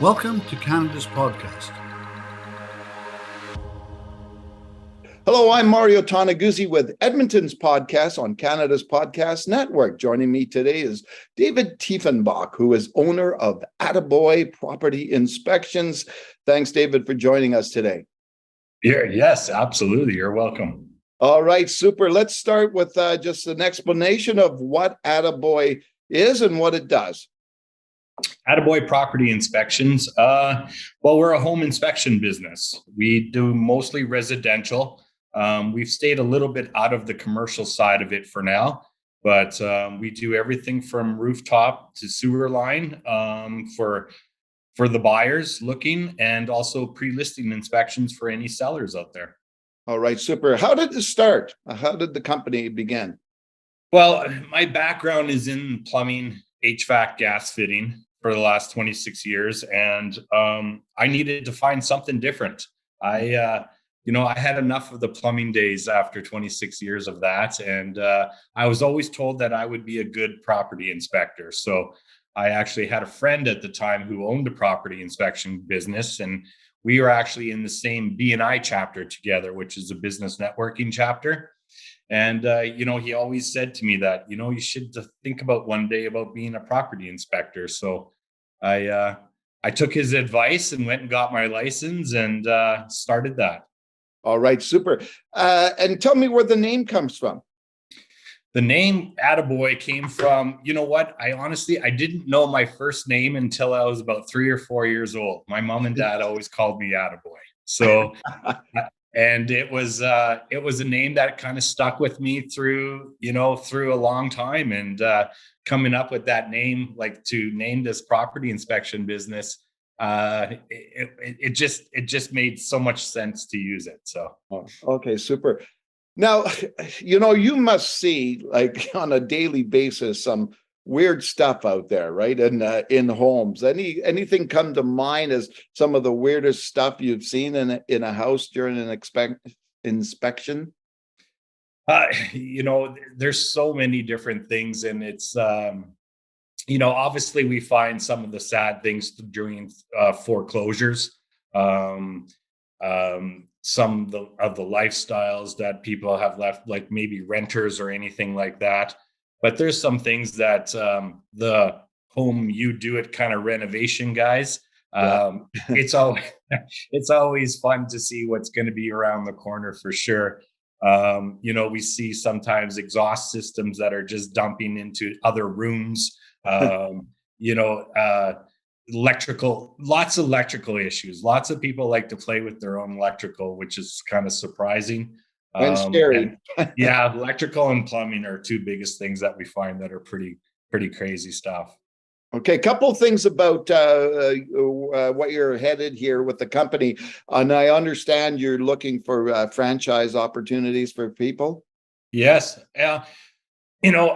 Welcome to Cannabis Podcast. Hello, I'm Mario Tonaguzzi with Edmonton's podcast on Canada's Podcast Network. Joining me today is David Tiefenbach, who is owner of Atta-Boy Property Inspections. Thanks, David, for joining us today. Yes, absolutely. You're welcome. All right, super. Let's start with just an explanation of what Atta-Boy is and what it does. Atta-Boy Property Inspections. We're a home inspection business. We do mostly residential. We've stayed a little bit out of the commercial side of it for now, but we do everything from rooftop to sewer line for the buyers looking, and also pre-listing inspections for any sellers out there. All right, super. How did this start? How did the company begin? Well, my background is in plumbing, HVAC, gas fitting for the last 26 years, and I needed to find something different. I had enough of the plumbing days after 26 years of that, and I was always told that I would be a good property inspector. So I actually had a friend at the time who owned a property inspection business, and we were actually in the same B&I chapter together, which is a business networking chapter. And, he always said to me that, you should think about one day about being a property inspector. So I took his advice and went and got my license and started that. All right, super. And tell me where the name comes from. The name Atta-Boy came from, I didn't know my first name until I was about 3 or 4 years old. My mom and dad always called me Atta-Boy. So, and it was a name that kind of stuck with me through a long time. And coming up with that name, like to name this property inspection business, it just made so much sense to use it. So, okay, super. Now, you must see, like, on a daily basis, some weird stuff out there, right? And in homes, anything come to mind as some of the weirdest stuff you've seen in a house during an inspection? There's so many different things, and it's obviously we find some of the sad things during foreclosures. Some of the lifestyles that people have left, like maybe renters or anything like that. But there's some things that the home you do it kind of renovation guys. It's always fun to see what's going to be around the corner for sure. We see sometimes exhaust systems that are just dumping into other rooms. Lots of electrical issues. Lots of people like to play with their own electrical, which is kind of surprising. And scary. Yeah, electrical and plumbing are two biggest things that we find that are pretty crazy stuff. Okay, a couple of things about what you're headed here with the company. And I understand you're looking for franchise opportunities for people. Yes.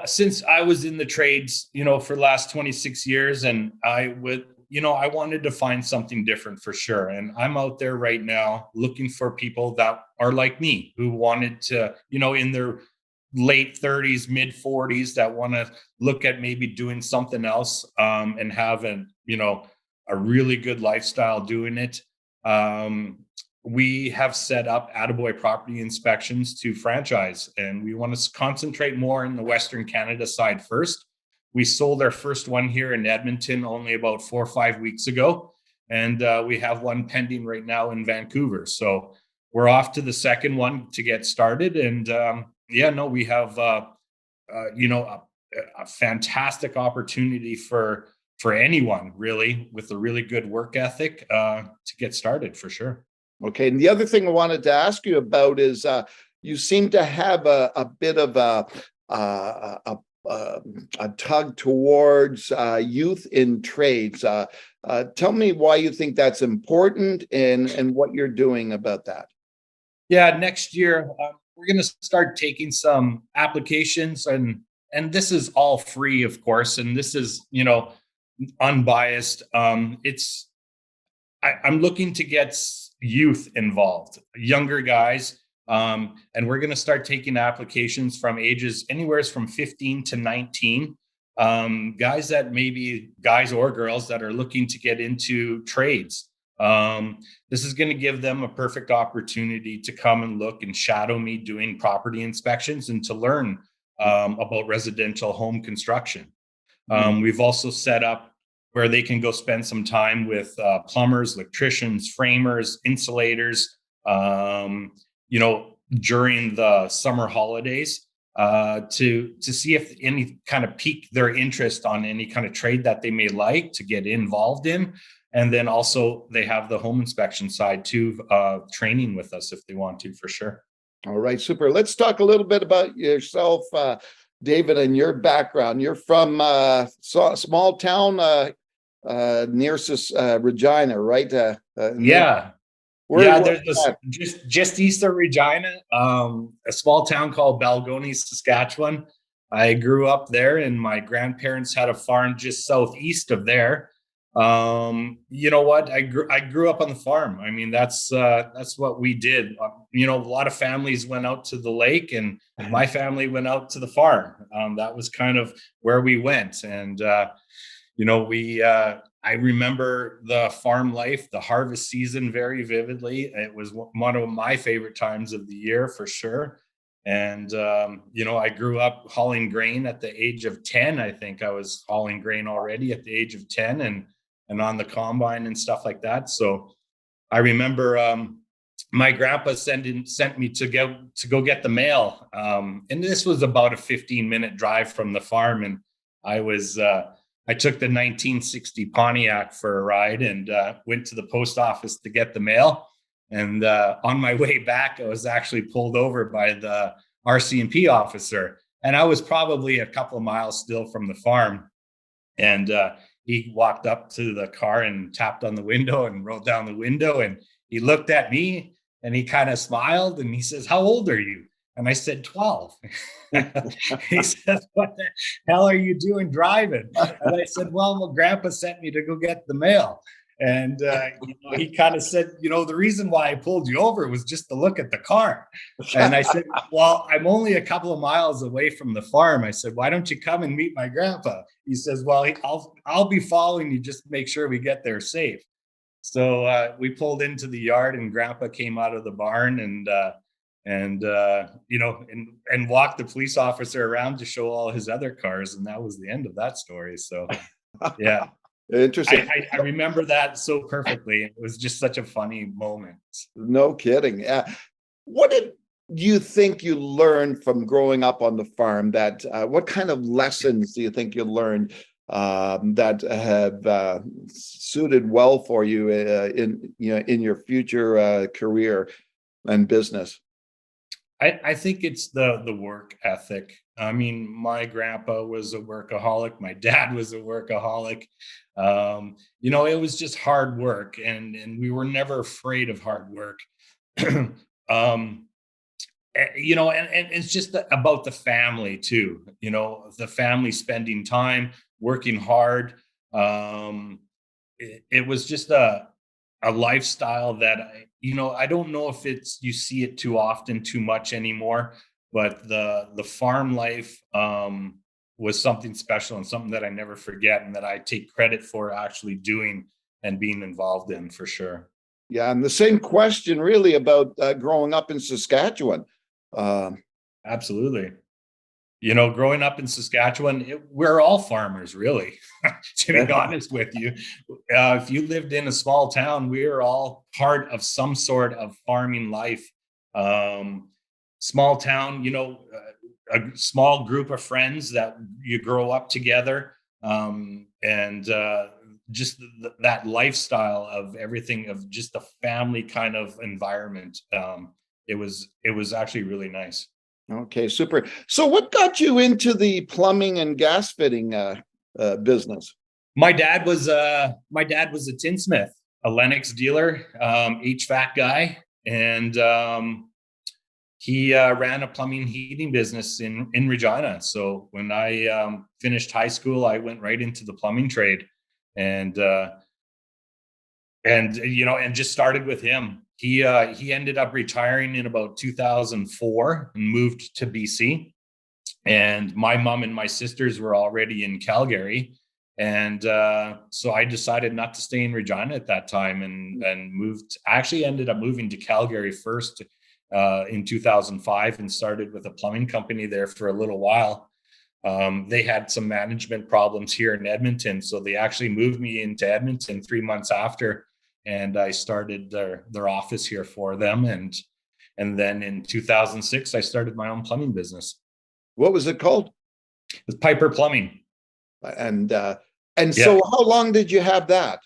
Since I was in the trades, for the last 26 years, and I wanted to find something different for sure. And I'm out there right now looking for people that are like me, who wanted to, in their late 30s, mid 40s, that want to look at maybe doing something else and have a really good lifestyle doing it. We have set up Atta-Boy Property Inspections to franchise, and we want to concentrate more in the Western Canada side first. We sold our first one here in Edmonton only about 4 or 5 weeks ago, and we have one pending right now in Vancouver. So we're off to the second one to get started. And we have a fantastic opportunity for anyone really with a really good work ethic to get started for sure. Okay, and the other thing I wanted to ask you about is you seem to have a bit of a tug towards youth in trades. Tell me why you think that's important and what you're doing about that. Yeah, next year we're going to start taking some applications, and this is all free, of course, and this is unbiased. I'm looking to get youth involved, younger guys. And we're going to start taking applications from ages anywhere from 15 to 19. guys or girls that are looking to get into trades. This is going to give them a perfect opportunity to come and look and shadow me doing property inspections and to learn about residential home construction. We've also set up where they can go spend some time with plumbers, electricians, framers, insulators, during the summer holidays, to see if any kind of pique their interest on any kind of trade that they may like to get involved in. And then also they have the home inspection side too, training with us if they want to, for sure. All right, super. Let's talk a little bit about yourself, David, and your background. You're from a small town near Regina, right? Yeah. There's just east of Regina, a small town called Balgonie, Saskatchewan. I grew up there, and my grandparents had a farm just southeast of there. You know what? I grew up on the farm. I mean, that's what we did. A lot of families went out to the lake, and my family went out to the farm. That was kind of where we went, and I remember the farm life, the harvest season very vividly. It was one of my favorite times of the year, for sure. And, I grew up hauling grain at the age of 10. I think I was hauling grain already at the age of 10 and on the combine and stuff like that. So I remember my grandpa sent me to go get the mail. And this was about a 15-minute drive from the farm. And I took the 1960 Pontiac for a ride and went to the post office to get the mail. And on my way back, I was actually pulled over by the RC&P officer. And I was probably a couple of miles still from the farm. And he walked up to the car and tapped on the window and rolled down the window. And he looked at me and he kind of smiled and he says, "How old are you?" And I said, 12. He says, "What the hell are you doing driving?" And I said, "Well, grandpa sent me to go get the mail." And he kind of said, "The reason why I pulled you over was just to look at the car." And I said, "Well, I'm only a couple of miles away from the farm." I said, "Why don't you come and meet my grandpa?" He says, "Well, I'll be following you, just to make sure we get there safe." So we pulled into the yard and grandpa came out of the barn and walked the police officer around to show all his other cars. And that was the end of that story. So, yeah. Interesting. I remember that so perfectly. It was just such a funny moment. No kidding. What did you think you learned from growing up on the farm? What kind of lessons do you think you learned that have suited well for you in your future career and business? I think it's the work ethic. I mean, my grandpa was a workaholic. My dad was a workaholic. It was just hard work, and we were never afraid of hard work. And it's just about the family too. The family spending time working hard. It was just a lifestyle that I don't know if you see it too often, too much anymore, but the farm life was something special and something that I never forget and that I take credit for actually doing and being involved in, for sure. Yeah, and the same question really about growing up in Saskatchewan. Absolutely. Growing up in Saskatchewan, we're all farmers, really, to be honest with you. If you lived in a small town, we are all part of some sort of farming life. Small town, a small group of friends that you grow up together, and just that lifestyle of everything, of just a family kind of environment. It was actually really nice. Okay, super. So what got you into the plumbing and gas fitting business? My dad was a tinsmith, a Lennox dealer, HVAC guy, and he ran a plumbing heating business in Regina. So when I finished high school, I went right into the plumbing trade, and just started with him. He ended up retiring in about 2004 and moved to BC. And my mom and my sisters were already in Calgary. And so I decided not to stay in Regina at that time and moved. I actually ended up moving to Calgary first in 2005 and started with a plumbing company there for a little while. They had some management problems here in Edmonton, so they actually moved me into Edmonton 3 months after, and I started their office here for them. And then in 2006, I started my own plumbing business. What was it called? With Piper Plumbing. And so how long did you have that?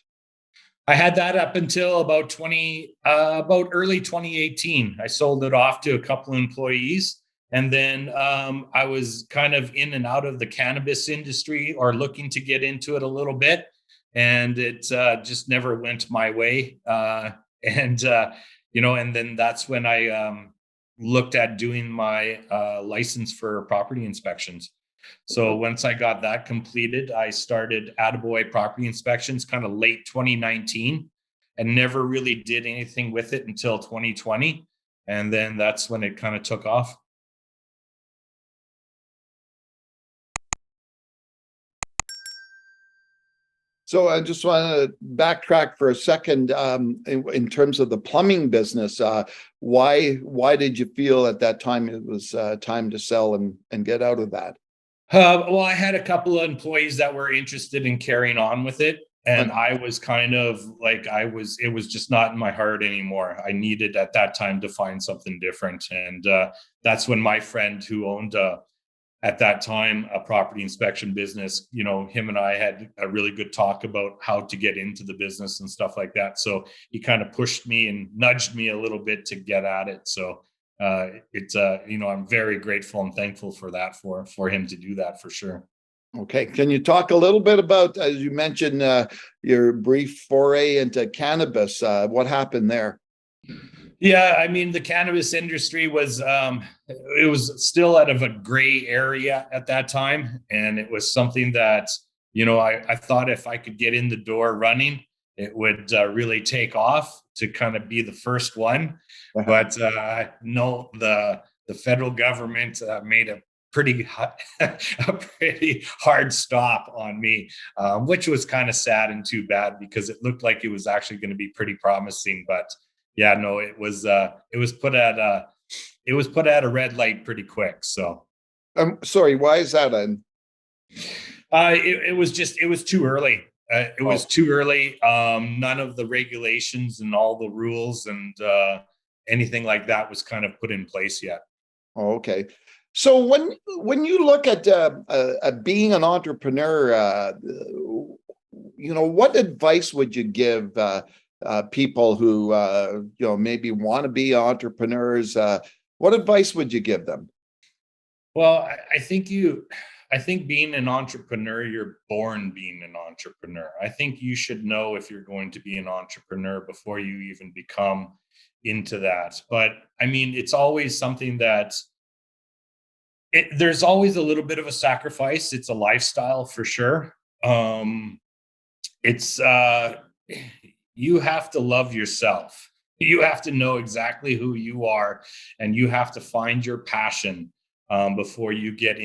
I had that up until about early 2018. I sold it off to a couple of employees. And then I was kind of in and out of the cannabis industry, or looking to get into it a little bit. And it just never went my way. And then that's when I looked at doing my license for property inspections. So once I got that completed, I started Atta-Boy property inspections kind of late 2019, and never really did anything with it until 2020. And then that's when it kind of took off. So I just want to backtrack for a second in terms of the plumbing business. Why did you feel at that time it was time to sell and get out of that? Well, I had a couple of employees that were interested in carrying on with it. And I was kind of like, it was just not in my heart anymore. I needed at that time to find something different. And that's when my friend who owned at that time a property inspection business, him and I had a really good talk about how to get into the business and stuff like that. So he kind of pushed me and nudged me a little bit to get at it. So I'm very grateful and thankful for that, for him to do that, for sure. Okay. Can you talk a little bit about, as you mentioned, your brief foray into cannabis? What happened there? Yeah, I mean, the cannabis industry was still out of a gray area at that time. And it was something that, I thought if I could get in the door running, it would really take off to kind of be the first one. But no, the federal government made a pretty hard stop on me, which was kind of sad and too bad, because it looked like it was actually going to be pretty promising. But yeah, no, it was put at a red light pretty quick. So I'm sorry, why is that? It was too early. It was too early. None of the regulations and all the rules and anything like that was kind of put in place yet. Oh, okay. So when you look at being an entrepreneur, what advice would you give people who maybe want to be entrepreneurs? What advice would you give them? Well, I think being an entrepreneur, you're born being an entrepreneur. I think you should know if you're going to be an entrepreneur before you even become into that. But I mean, it's always something that there's always a little bit of a sacrifice. It's a lifestyle for sure. It's you have to love yourself. You have to know exactly who you are, and you have to find your passion before you get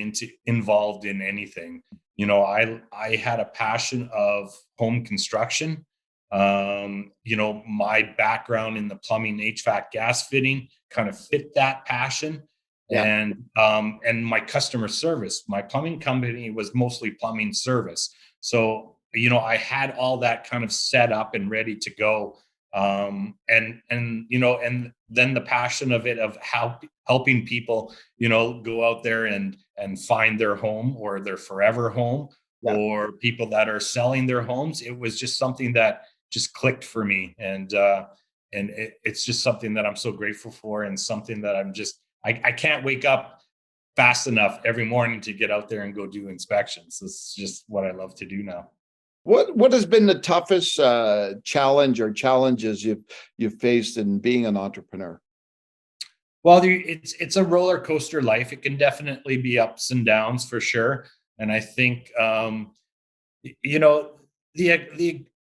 involved in anything. I had a passion of home construction. My background in the plumbing, HVAC, gas fitting kind of fit that passion. Yeah. And my customer service, my plumbing company was mostly plumbing service. So, I had all that kind of set up and ready to go. And then the passion of it, of how helping people, go out there and find their home or their forever home, or people that are selling their homes. It was just something that just clicked for me. And it's just something that I'm so grateful for, and something that I can't wake up fast enough every morning to get out there and go do inspections. It's just what I love to do now. What has been the toughest challenge or challenges you've faced in being an entrepreneur? Well, it's a roller coaster life. It can definitely be ups and downs for sure. And I think the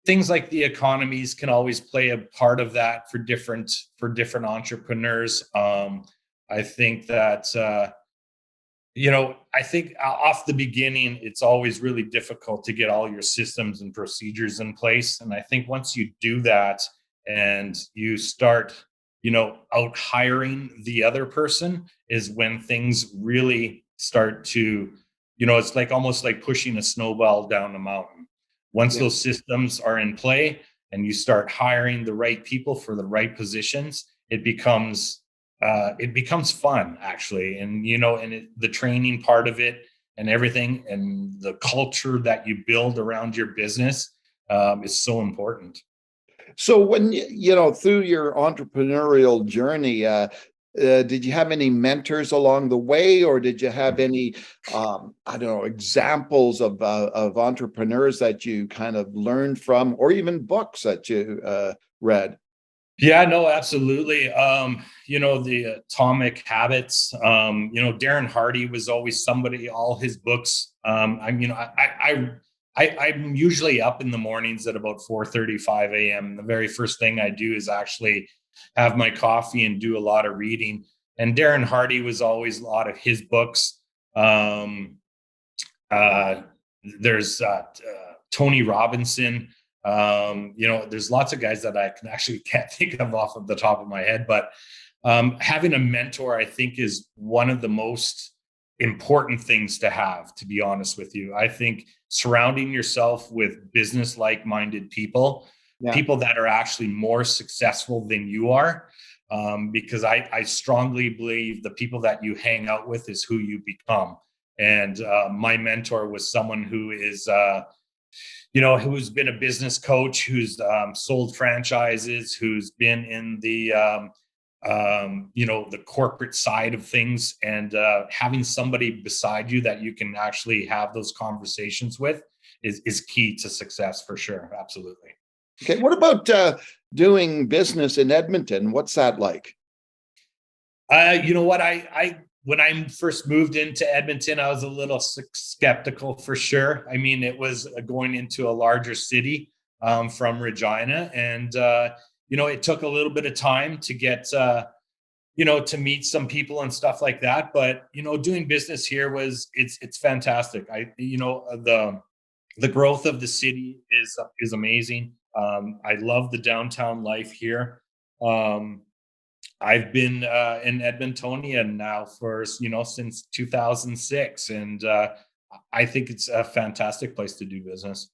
things like the economies can always play a part of that for different entrepreneurs. I think that I think off the beginning, it's always really difficult to get all your systems and procedures in place. And I think once you do that and you start, out hiring the other person is when things really start to, it's like almost like pushing a snowball down the mountain. Once Yeah. those systems are in play and you start hiring the right people for the right positions, it becomes fun actually. And the training part of it and everything and the culture that you build around your business is so important. So when through your entrepreneurial journey, did you have any mentors along the way, or did you have any, I don't know, examples of entrepreneurs that you kind of learned from, or even books that you read? Yeah, no, absolutely. The Atomic Habits, Darren Hardy was always somebody, all his books. I'm usually up in the mornings at about 4:35 a.m. The very first thing I do is actually have my coffee and do a lot of reading. And Darren Hardy was always a lot of his books. Uh, there's Tony Robinson. There's lots of guys that I can't think of off of the top of my head, but having a mentor, I think, is one of the most important things to have, to be honest with you. I think surrounding yourself with business like-minded people, people that are actually more successful than you are, because I strongly believe the people that you hang out with is who you become. And my mentor was someone who is who's been a business coach, who's sold franchises, who's been in the the corporate side of things, and having somebody beside you that you can actually have those conversations with is key to success for sure. Absolutely. Okay, what about doing business in Edmonton? What's that like? You know what? I when I first moved into Edmonton, I was a little skeptical for sure. I mean, it was going into a larger city from Regina, and it took a little bit of time to get to meet some people and stuff like that. But doing business here it's fantastic. The growth of the city is amazing. I love the downtown life here. I've been in Edmontonia now for since 2006, and I think it's a fantastic place to do business.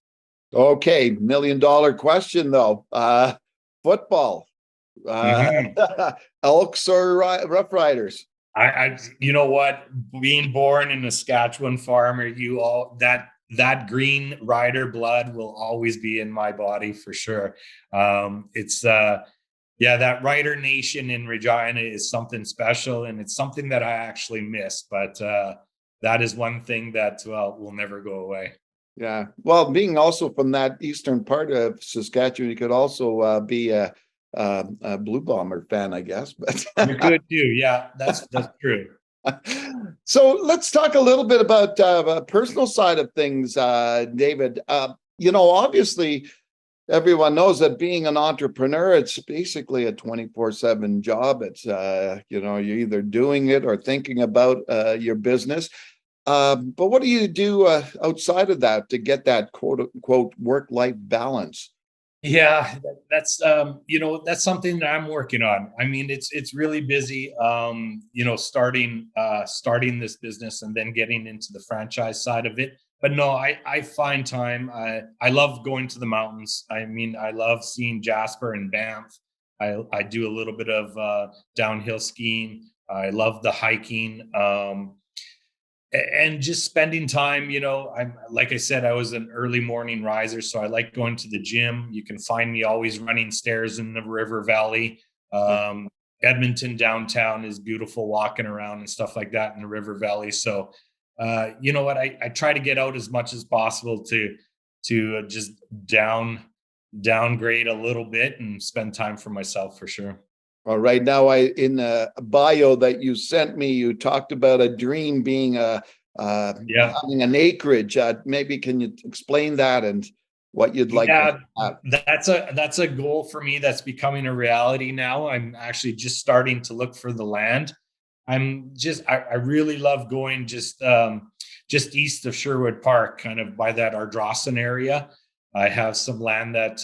Okay, $1 million question though. Football, Mhm. Elks or Rough Riders? You know what? Being born in a Saskatchewan farmer, that green rider blood will always be in my body for sure. It's that Rider Nation in Regina is something special, and it's something that I actually miss. But that is one thing that will never go away. Yeah. Well, being also from that eastern part of Saskatchewan, you could also be a Blue Bomber fan, I guess. But You could too. Yeah, that's true. So let's talk a little bit about the personal side of things, David. Obviously, everyone knows that being an entrepreneur, it's basically a 24/7 job. It's, you're either doing it or thinking about your business. But what do you do outside of that to get that quote unquote work-life balance? Yeah, that's something that I'm working on. I mean, it's really busy, starting this business and then getting into the franchise side of it. But no, I find time. I love going to the mountains. I mean, I love seeing Jasper and Banff. I do a little bit of downhill skiing. I love the hiking. And just spending time, I'm, like I said, I was an early morning riser, so I like going to the gym. You can find me always running stairs in the river valley. Edmonton downtown is beautiful, walking around and stuff like that in the river valley. So you know what, I try to get out as much as possible to just downgrade a little bit and spend time for myself for sure. Well, right now, in the bio that you sent me, you talked about a dream being having an acreage. Maybe can you explain that and what you'd like to have? That's a goal for me that's becoming a reality now. I'm actually just starting to look for the land. I really love going just east of Sherwood Park, kind of by that Ardrossan area. I have some land that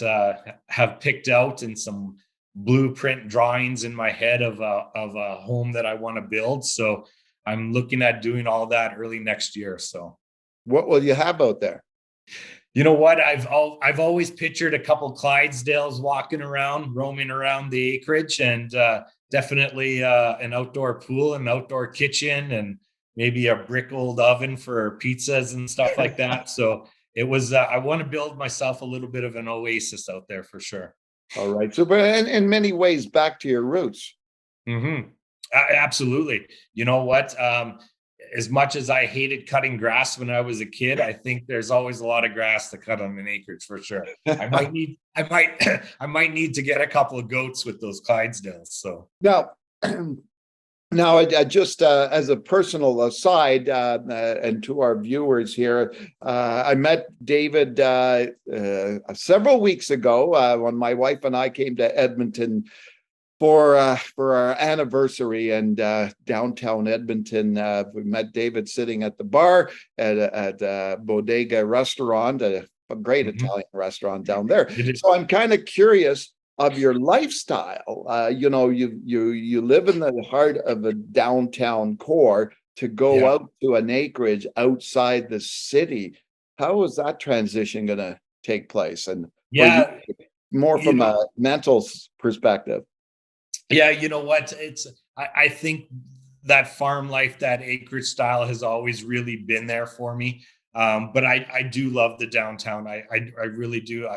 have picked out and some blueprint drawings in my head of a home that I want to build. So I'm looking at doing all that early next year. So What will you have out there? you know what? I've always pictured a couple Clydesdales walking around, roaming around the acreage, and definitely an outdoor pool, an outdoor kitchen, and maybe a brick old oven for pizzas and stuff like that. So it was. I want to build myself a little bit of an oasis out there for sure. All right. So, but in many ways, back to your roots. Mm-hmm. Absolutely. You know what? As much as I hated cutting grass when I was a kid, I think there's always a lot of grass to cut on an acreage for sure. I might need to get a couple of goats with those Clydesdales. So Now, I just as a personal aside, and to our viewers here, I met David several weeks ago when my wife and I came to Edmonton for our anniversary, and downtown Edmonton. We met David sitting at the bar at Bodega Restaurant, a great Italian restaurant down there. So I'm kind of curious of your lifestyle. You live in the heart of a downtown core to go out to an acreage outside the city. How is that transition going to take place? And more from a mental perspective. Yeah, you know what? I think that farm life, that acreage style has always really been there for me. But I do love the downtown. I really do.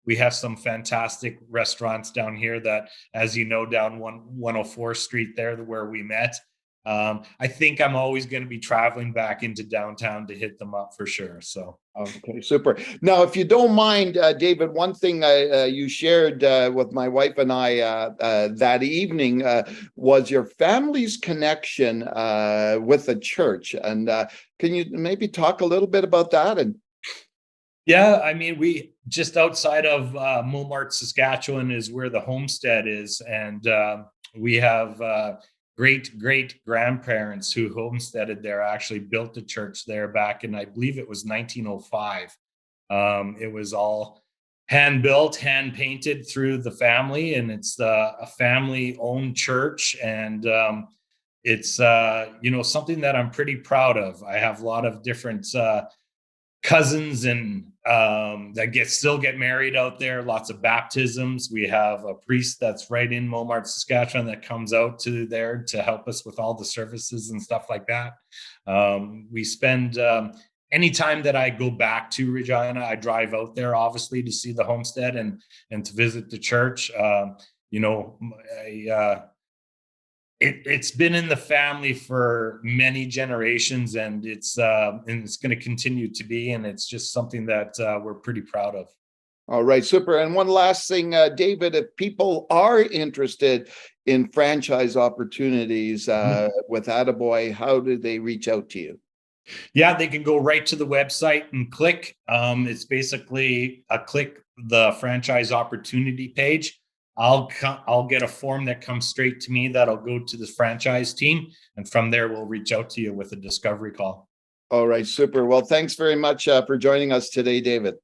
We have some fantastic restaurants down here that, as you know, down 104th Street there where we met. I think I'm always going to be traveling back into downtown to hit them up for sure. So. Okay, super. Now, if you don't mind, David, one thing you shared with my wife and I that evening was your family's connection with the church. And can you maybe talk a little bit about that? And yeah, I mean, we just outside of Montmartre, Saskatchewan is where the homestead is. And we have great grandparents who homesteaded there, actually built the church there back in, I believe it was 1905. It was all hand built, hand painted through the family, and it's a family owned church. And it's something that I'm pretty proud of. I have a lot of different cousins and that still get married out there. Lots of baptisms. We have a priest that's right in Montmartre, Saskatchewan, that comes out to there to help us with all the services and stuff like that. We spend any time that I go back to Regina, I drive out there obviously to see the homestead and to visit the church. It's been in the family for many generations, and it's going to continue to be, and it's just something that we're pretty proud of. All right, super. And one last thing, David, if people are interested in franchise opportunities with Atta-Boy, how do they reach out to you? Yeah, they can go right to the website and click. It's basically click the franchise opportunity page. I'll get a form that comes straight to me that'll go to the franchise team, and from there we'll reach out to you with a discovery call. All right, super. Well, thanks very much for joining us today, David.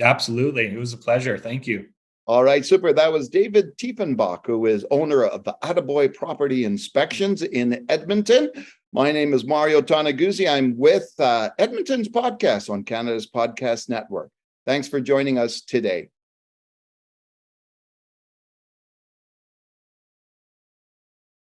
Absolutely, it was a pleasure. Thank you. All right, super. That was David Tiefenbach, who is owner of the Atta-Boy Property Inspections in Edmonton. My name is Mario Tonaguzzi. I'm with Edmonton's podcast on Canada's Podcast Network. Thanks for joining us today.